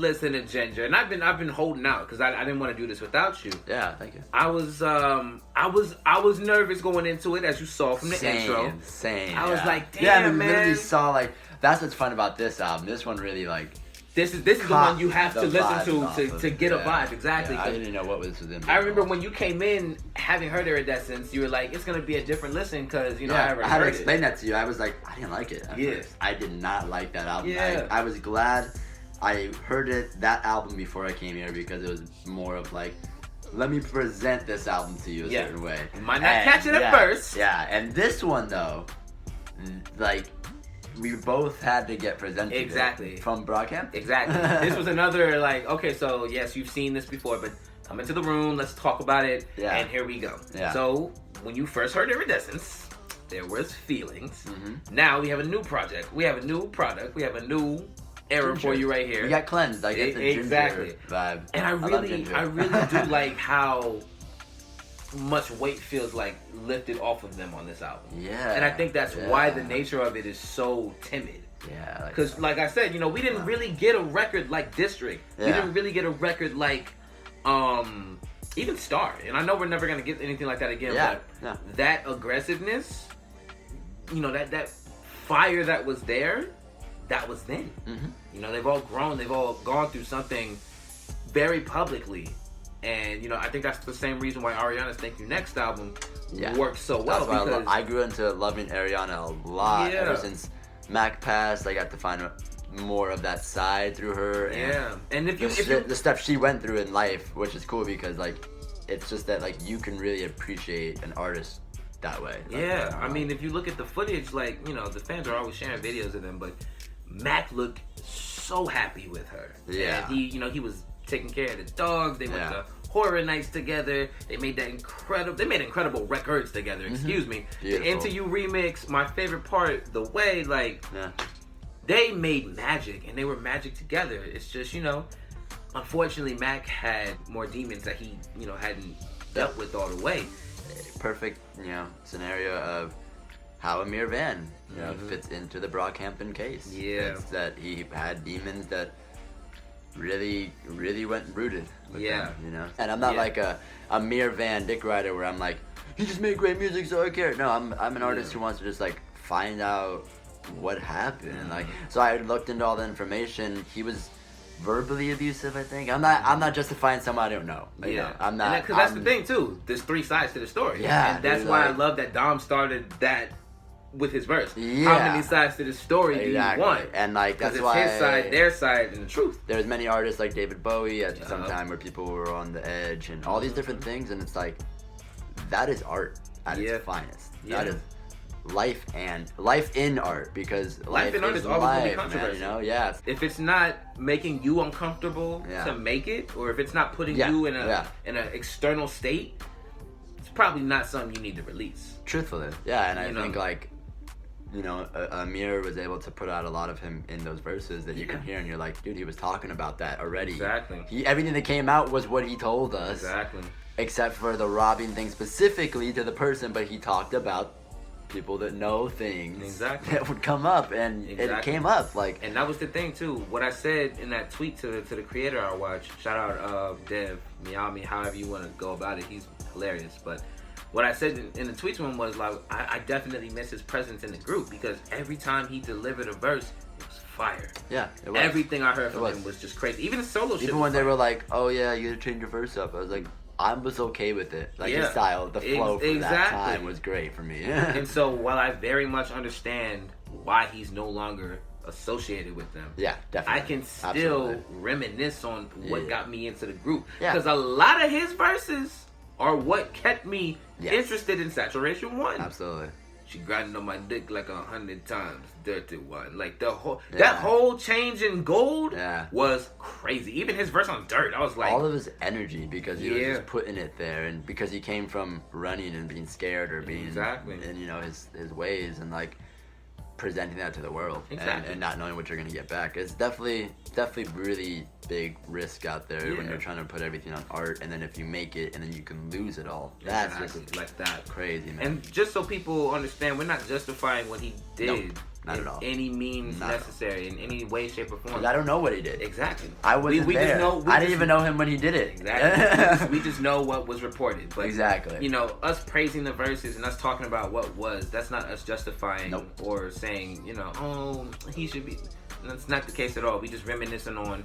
listening to Ginger, and I've been holding out because I didn't want to do this without you. Yeah, thank you. I was nervous going into it, as you saw from the intro. Same. I was like, damn, yeah, man. Literally saw like that's what's fun about this album. This one really like. This is the one you have to listen to get a vibe. Exactly. Yeah, I didn't know what was in. I remember when you came in, having heard Iridescence, you were like, "It's gonna be a different listen," because I had to explain that to you. I was like, I didn't like it. At first. I did not like that album. Yeah. I was glad I heard that album before I came here because it was more of like, let me present this album to you a certain way. You might not catch it at first. Yeah, and this one though, like. We both had to get presented from Brockhampton. Exactly. This was another like, okay, so yes, you've seen this before, but come into the room, let's talk about it, and here we go. Yeah. So when you first heard Iridescence, there was feelings. Mm-hmm. Now we have a new project. We have a new product. We have a new era for you right here. We got cleansed. I get the Ginger vibe. And I really do like how much weight feels like lifted off of them on this album. Yeah. And I think that's why the nature of it is so timid. Yeah. Because like I said, we didn't really get a record like District. Yeah. We didn't really get a record like even Star. And I know we're never gonna get anything like that again, but that aggressiveness, that fire that was there, that was then. Mm-hmm. They've all grown, they've all gone through something very publicly. And, I think that's the same reason why Ariana's Thank You Next album works so well. That's why I grew into loving Ariana a lot ever since Mac passed. I got to find more of that side through her. And if the stuff she went through in life, which is cool because, like, it's just that, like, you can really appreciate an artist that way. Like, I mean, if you look at the footage, like, the fans are always sharing videos of them, but Mac looked so happy with her. Yeah. And he was taking care of the dogs. They went to horror nights together. They made incredible records together. Excuse me. Beautiful. The Into You remix, my favorite part, the way they made magic and they were magic together. It's just unfortunately Mac had more demons that he hadn't dealt with all the way. Perfect scenario of how Amir Van fits into the Brockhampton case. Yeah, it's that he had demons that really went rooted with him, and I'm not like a Amir Van dick rider where I'm like, he just made great music so I care. No, I'm an artist who wants to just like find out what happened. And like, so I looked into all the information. He was verbally abusive, I think. I'm not justifying someone I don't know. I'm not, because that's the thing too, there's three sides to the story. And that's why I love that Dom started that with his verse. How many sides to the story do you want? And like that's it's why his side, their side, and the truth. There's many artists like David Bowie at some time where people were on the edge and all these different things, and it's like that is art at its finest. That is life in art, because life in art is always going to be controversial. If it's not making you uncomfortable to make it, or if it's not putting you in an external state, it's probably not something you need to release. Truthfully, and I think like. Amir was able to put out a lot of him in those verses that you can hear, and you're like, dude, he was talking about that already. Exactly. Everything that came out was what he told us. Exactly. Except for the robbing thing specifically to the person, but he talked about people that know things that would come up, and it came up. And that was the thing too. What I said in that tweet to the creator I watched, shout out Dev Miami, however you want to go about it, he's hilarious. But what I said in the tweet to him was like, I definitely miss his presence in the group, because every time he delivered a verse, it was fire. Yeah, it was. Everything I heard from him was just crazy. Even the solo shit. Even when they were like, "Oh yeah, you gotta change your verse up," I was like, I was okay with it. Like his style, the flow for that time was great for me. And so while I very much understand why he's no longer associated with them, definitely, I can still reminisce on what got me into the group, because a lot of his verses are what kept me interested in Saturation One. Absolutely. She grinding on my dick like 100 times, dirty one. Like that whole change in gold was crazy. Even his verse on Dirt, I was like, all of his energy, because he was just putting it there, and because he came from running and being scared or being in his ways, and like presenting that to the world and not knowing what you're gonna get back. It's definitely really big risk out there when you're trying to put everything on art, and then if you make it and then you can lose it all. That's just like that crazy, man. And just so people understand, we're not justifying what he did. Not at all. Any means necessary, in any way, shape, or form. I don't know what he did. Exactly. I wasn't there. I didn't even know him when he did it. Exactly. we just know what was reported. But, exactly. You know, us praising the verses and us talking about what was, that's not us justifying or saying, you know, oh, he should be. That's not the case at all. We just reminiscing on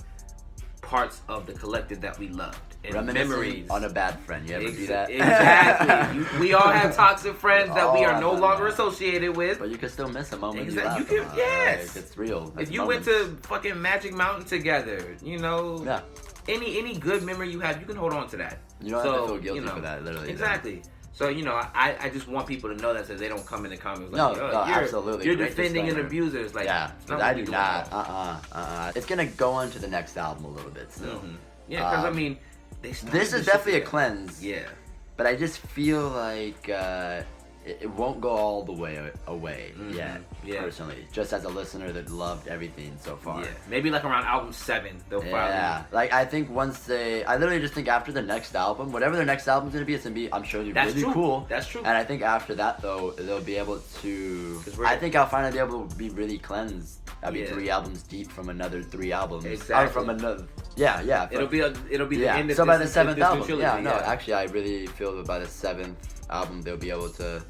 parts of the collective that we loved. And memories. On a bad friend. You ever do that? Exactly. We all have toxic friends that we are no longer associated with. But you can still miss a moment. Exactly. Yes. Like, it's real. If you went to fucking Magic Mountain together, you know. Yeah. Any good memory you have, you can hold on to that. You don't have to feel guilty for that, literally. Exactly. So, you know, I just want people to know that so they don't come in the comments like, absolutely. You're defending an abuser. It's like, I do not. It's going to go on to the next album a little bit still. Mm-hmm. Yeah, because, I mean, this is definitely a cleanse. Yeah. But I just feel like it won't go all the way away yet, personally. Just as a listener that loved everything so far. Yeah, maybe like around album 7, they'll finally... Yeah, like I think once I literally just think after the next album, whatever their next album's going to be, it's going to be, I'm sure, really cool. That's true. And I think after that, though, they'll be able to... I think I'll finally be able to be really cleansed. I'll be 3 albums deep from another 3 albums. Exactly. Or from another... Yeah. It'll be the end of so by the 7th album, actually, I really feel that by the 7th album, they'll be able to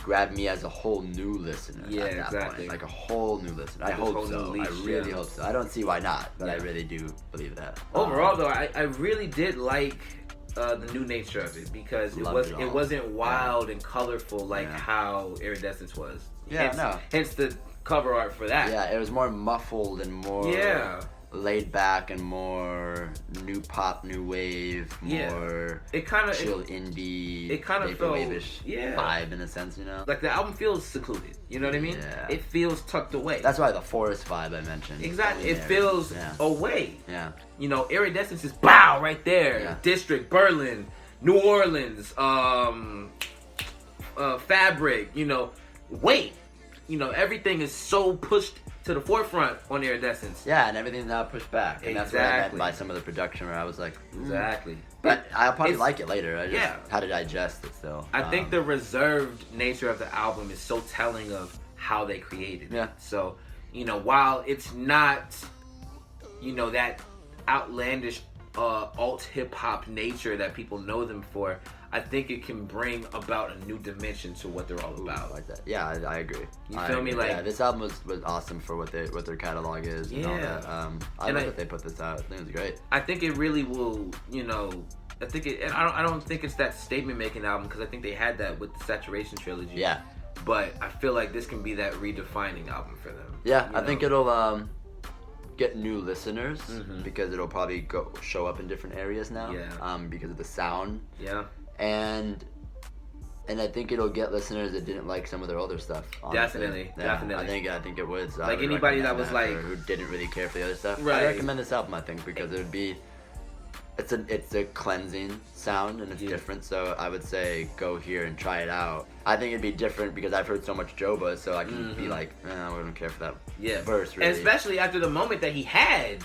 grab me as a whole new listener. Yeah, at that exactly. Point. Like a whole new listener. I hope so. I really hope so. I don't see why not, but I really do believe that. Overall, though, I really did like the new nature of it because it wasn't wild and colorful like how Iridescence was. Hence the cover art for that. Yeah, it was more muffled and more laid back and more new pop, new wave, more chill indie, it kind of felt vibe in a sense, you know? Like the album feels secluded, you know what I mean? Yeah. It feels tucked away. That's why the forest vibe I mentioned. Exactly. It feels away. Yeah. You know, Iridescence is bow right there. Yeah. District, Berlin, New Orleans, Fabric, you know, wait. You know, everything is so pushed to the forefront on Iridescence. Yeah, and everything's now pushed back. And that's what I meant by some of the production where I was like, Exactly. But I'll probably like it later. I just had to digest it still. I think the reserved nature of the album is so telling of how they created it. So, you know, while it's not, you know, that outlandish alt hip-hop nature that people know them for, I think it can bring about a new dimension to what they're all about. Like that. Yeah, I agree. You feel me? Like this album was awesome for what their catalog is and all that. I love that they put this out. I think it was great. I think it really will, you know, I think it, and I don't think it's that statement making album because I think they had that with the Saturation trilogy. Yeah. But I feel like this can be that redefining album for them. Yeah, I think it'll get new listeners because it'll probably show up in different areas now. Yeah. Because of the sound. Yeah. And I think it'll get listeners that didn't like some of their older stuff. Honestly. Definitely. I think it would. So like anybody that was like who didn't really care for the other stuff. Right. I recommend this album. I think because it would be. It's a cleansing sound and it's different, so I would say go here and try it out. I think it'd be different because I've heard so much Joba, so I can be like, I wouldn't care for that verse really. And especially after the moment that he had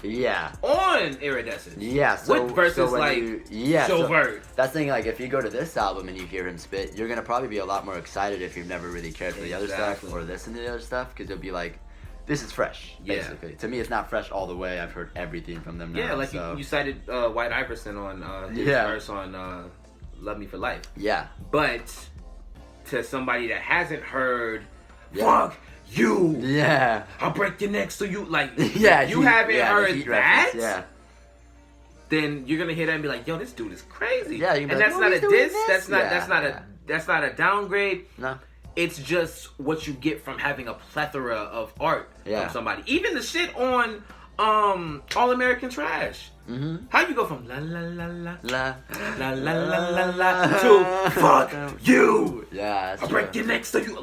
on Iridescence. Yeah, so with verses Chauffeur. That's the thing, like if you go to this album and you hear him spit, you're gonna probably be a lot more excited if you've never really cared for the other stuff or listened to the other stuff, because you'll be like, this is fresh, basically. To me, it's not fresh all the way. I've heard everything from them now. Yeah, like you cited White Iverson on his verse on Love Me For Life. Yeah. But to somebody that hasn't heard, fuck you. Yeah. I'll break your neck so you, like, you haven't heard that, then you're going to hear that and be like, yo, this dude is crazy. Yeah, and that's not a diss. That's not a downgrade. No. It's just what you get from having a plethora of art from somebody. Even the shit on All American Trash. Mm-hmm. How you go from la la la la la la la la la to fuck you? Yeah, I'll break your neck so you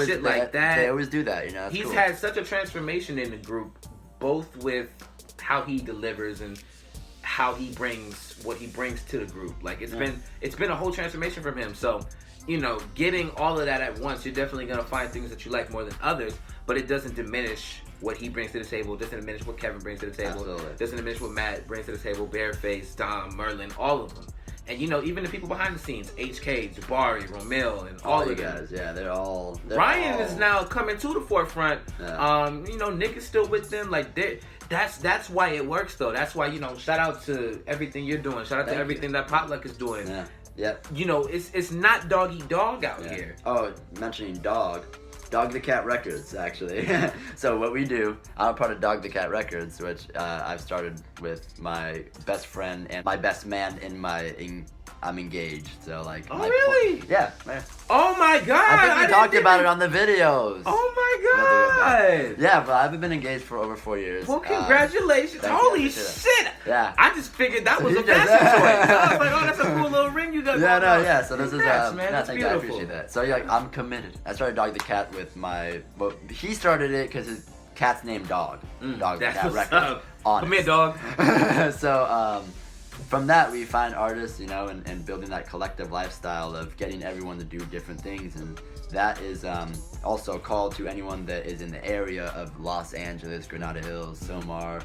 shit like that. They always do that, you know. He's had such a transformation in the group, both with how he delivers and how he brings what he brings to the group. Like it's been a whole transformation from him. So, you know, getting all of that at once, you're definitely gonna find things that you like more than others, but it doesn't diminish what he brings to the table, doesn't diminish what Kevin brings to the table, doesn't diminish what Matt brings to the table, Bareface, Dom, Merlin, all of them. And even the people behind the scenes, HK, Jabari, Romel, and all of guys, they're all. Ryan is now coming to the forefront. Yeah. Nick is still with them. Like that's why it works though. That's why shout out to everything you're doing. Shout out to everything that Potluck is doing. Yeah. Yep. It's not dog eat dog out here. Oh, mentioning Dog the Cat Records, actually. So what we do, I'm a part of Dog the Cat Records, which I've started with my best friend and my best man I'm engaged, so like. Oh really? Yeah. Oh my god! I think we talked about it on the videos. Oh my god! Yeah, but I've been engaged for over 4 years. Well, congratulations! Holy shit! Yeah. I just figured that was a fashion choice. I was like, oh, that's a cool little ring you got. Yeah. So this Congrats, is man. That's I beautiful. appreciate that. So I'm committed. I started Dog the Cat with he started it because his cat's named Dog. Dog the Cat Records. Come here, dog. So from that we find artists, and building that collective lifestyle of getting everyone to do different things, and that is also called to anyone that is in the area of Los Angeles, Granada Hills, Silmar,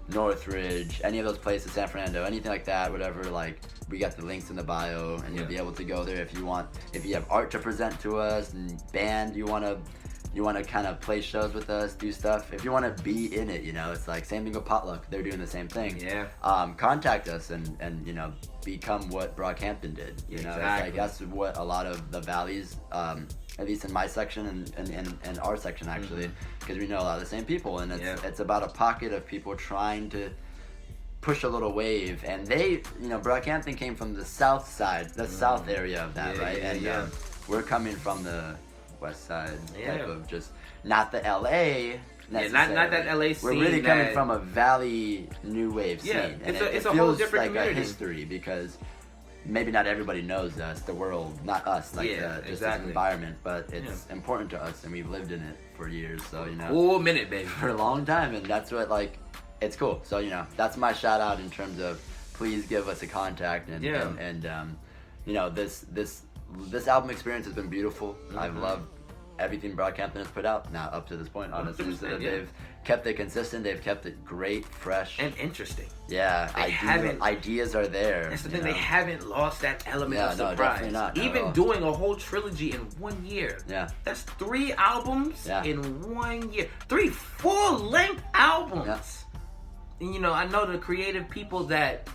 Northridge, any of those places, San Fernando, anything like that, whatever. Like, we got the links in the bio, and you'll be able to go there if you want. If you have art to present to us, and band you want to kind of play shows with us, do stuff. If you want to be in it, it's like same thing with Potluck. They're doing the same thing. Yeah. Contact us and become what Brockhampton did. Exactly. It's like that's what a lot of the valleys, at least in my section and our section actually, because we know a lot of the same people, and it's about a pocket of people trying to push a little wave, and they, Brockhampton came from the south side, the south area of that, right? And we're coming from the west side type of just not the LA. Yeah, not that LA scene. We're really coming from a valley new wave scene. Yeah, and it's it a whole feels different like community. a history because maybe not everybody knows us, the world, not us, like just this environment, but it's important to us, and we've lived in it for years. So full minute, baby, for a long time, and that's what it's cool. So that's my shout out in terms of please give us a contact, and this album experience has been beautiful. I've loved everything Brockhampton has put out now up to this point, honestly. So they've kept it consistent, they've kept it great, fresh, and interesting. Yeah, ideas are there. That's the thing, they haven't lost that element of surprise. No, definitely not. Even doing a whole trilogy in 1 year. Yeah. That's 3 albums in 1 year. 3 full-length albums. Yeah. And I know the creative people that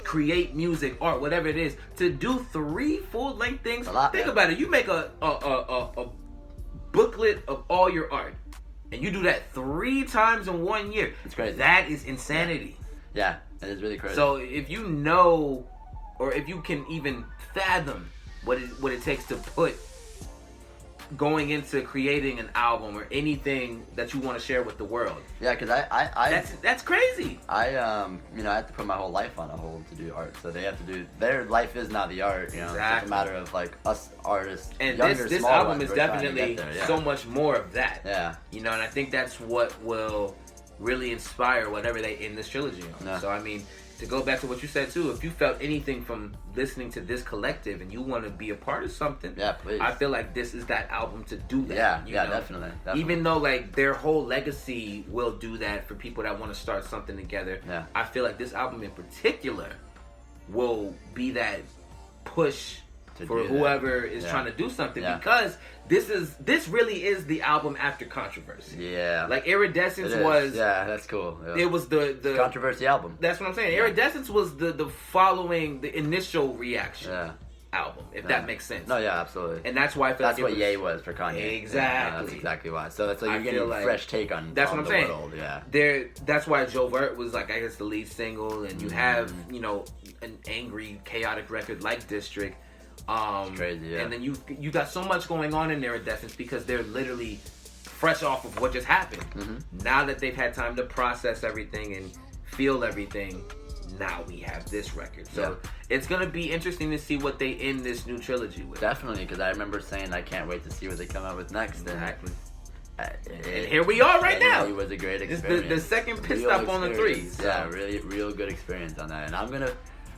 create music, art, whatever it is, to do 3 full-length things. Think about it. You make a booklet of all your art, and you do that 3 times in 1 year. It's crazy. That is insanity. Yeah, it is really crazy. So if you know, or if you can even fathom what it takes to put going into creating an album or anything that you want to share with the world. Yeah, because that's crazy. I have to put my whole life on a hold to do art, so they have to do their life is now the art. It's just a matter of like us artists. And younger, this album is definitely so much more of that. Yeah. And I think that's what will really inspire whatever they in this trilogy. Yeah. So to go back to what you said too, if you felt anything from listening to this collective and you want to be a part of something, please. I feel like this is that album to do that. Definitely. Even though their whole legacy will do that for people that want to start something together. Yeah. I feel like this album in particular will be that push for whoever is trying to do something, because this really is the album after Controversy. Yeah. Like Iridescence was. Yeah, that's cool. Yeah. It was the Controversy album. That's what I'm saying. Iridescence was the following the initial reaction album, if that makes sense. No, yeah, absolutely. And that's why I feel that's what Ye was for Kanye. Exactly. That's exactly why. So that's you're getting a fresh take on. That's what I'm saying. World. Yeah. That's why Joe Vert was I guess the lead single, and you have an angry, chaotic record like District. Crazy, yeah. And then you got so much going on in Iridescence because they're literally fresh off of what just happened. Mm-hmm. Now that they've had time to process everything and feel everything, now we have this record. So it's going to be interesting to see what they end this new trilogy with. Definitely, because I remember saying I can't wait to see what they come out with next. Exactly. And here we are right now. It was a great experience. It's the second pit stop on the 3s. So. Yeah, really, real good experience on that. And I'm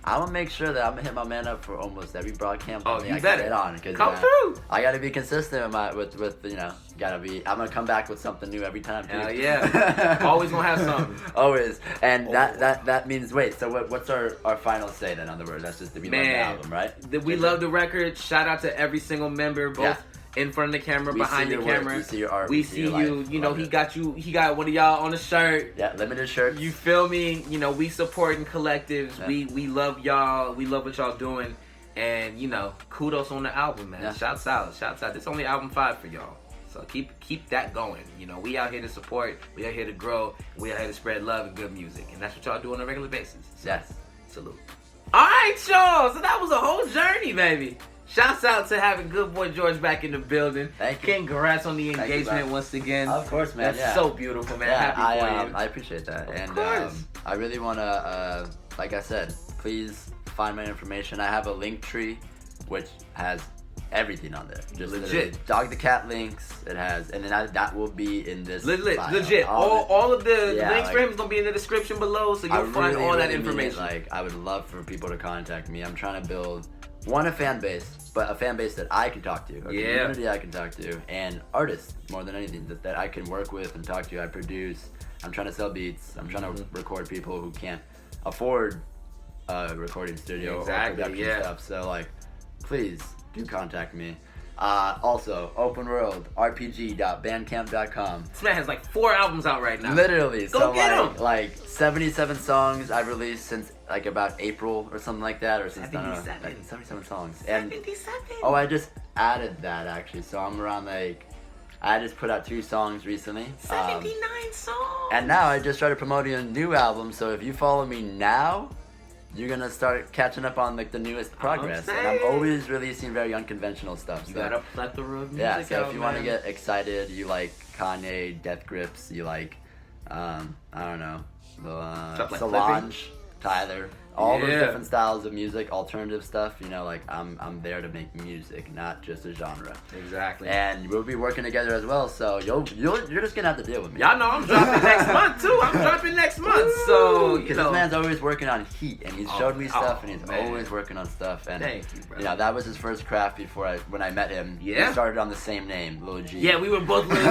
I'm gonna make sure that I'm gonna hit my man up for almost every Brockhampton I can better get on. Cause, come through. I gotta be consistent with you know. I'm gonna come back with something new every time. Hell yeah. Always gonna have something. Always. And that means wait. So what's our final say then? On the word, that's just we love the album, right? We love the record. Shout out to every single member, both in front of the camera, behind the camera. We see your art. We see you. You know, he got one of y'all on the shirt. Yeah, limited shirts. You feel me? You know, we supporting collectives. Yeah. We love y'all. We love what y'all doing. And, you know, kudos on the album, man. Yeah. Shouts out. This is only album 5 for y'all. So keep that going. You know, we out here to support. We out here to grow. We out here to spread love and good music. And that's what y'all do on a regular basis. So, yes. Salute. All right, y'all. So that was a whole journey, baby. Shouts out to having Good Boy George back in the building. Thank you. Congrats on the engagement once again. Of course, man. That's so beautiful, man. Yeah, Happy for you. I appreciate that. Of course. I really want to, like I said, please find my information. I have a link tree, which has everything on there. Just legit. Dog the Cat links. It has, and then that will be in this. Legit. All of the links for him is gonna be in the description below, so you'll find all that information. I would love for people to contact me. I'm trying to build a fan base, but a fan base that I can talk to, a community I can talk to, and artists more than anything that I can work with and talk to. I produce. I'm trying to sell beats. I'm trying to record people who can't afford a recording studio or production stuff. So please do contact me. Also, openworldrpg.bandcamp.com. This man has 4 albums out right now. Literally. Go get them. 77 songs I've released since about April or something like that, or since 77 songs. 77. Oh, I just added that actually. So I'm around I just put out 2 songs recently. 79 songs. And now I just started promoting a new album. So if you follow me now, you're gonna start catching up on the newest progress. And I'm always releasing very unconventional stuff. You got a plethora of music. Yeah, so if you want to get excited, you like Kanye, Death Grips, you like I don't know, Solange, Tyler, all those different styles of music, alternative stuff. You know, I'm there to make music, not just a genre. Exactly. And we'll be working together as well. So you're just gonna have to deal with me. Y'all know I'm dropping next month too. I'm dropping next month. So because this man's always working on heat, and he's showed me stuff, and he's always working on stuff. And thank you, bro. You know, that was his first craft when I met him. Yeah. We started on the same name, Lil G. Yeah, we were both Lil G.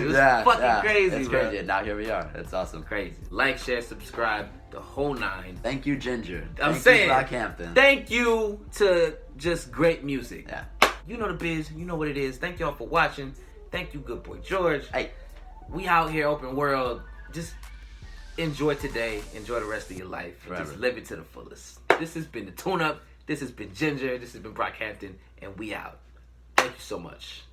It was fucking crazy. It's crazy. And now here we are. It's awesome. Crazy. Like, share, subscribe. The whole 9. Thank you, Ginger. I'm saying, Brockhampton. Thank you to just great music. Yeah. You know the biz. You know what it is. Thank y'all for watching. Thank you, Good Boy George. Hey. We out here, open world. Just enjoy today. Enjoy the rest of your life. Forever. Just live it to the fullest. This has been the Tune Up. This has been Ginger. This has been Brockhampton. And we out. Thank you so much.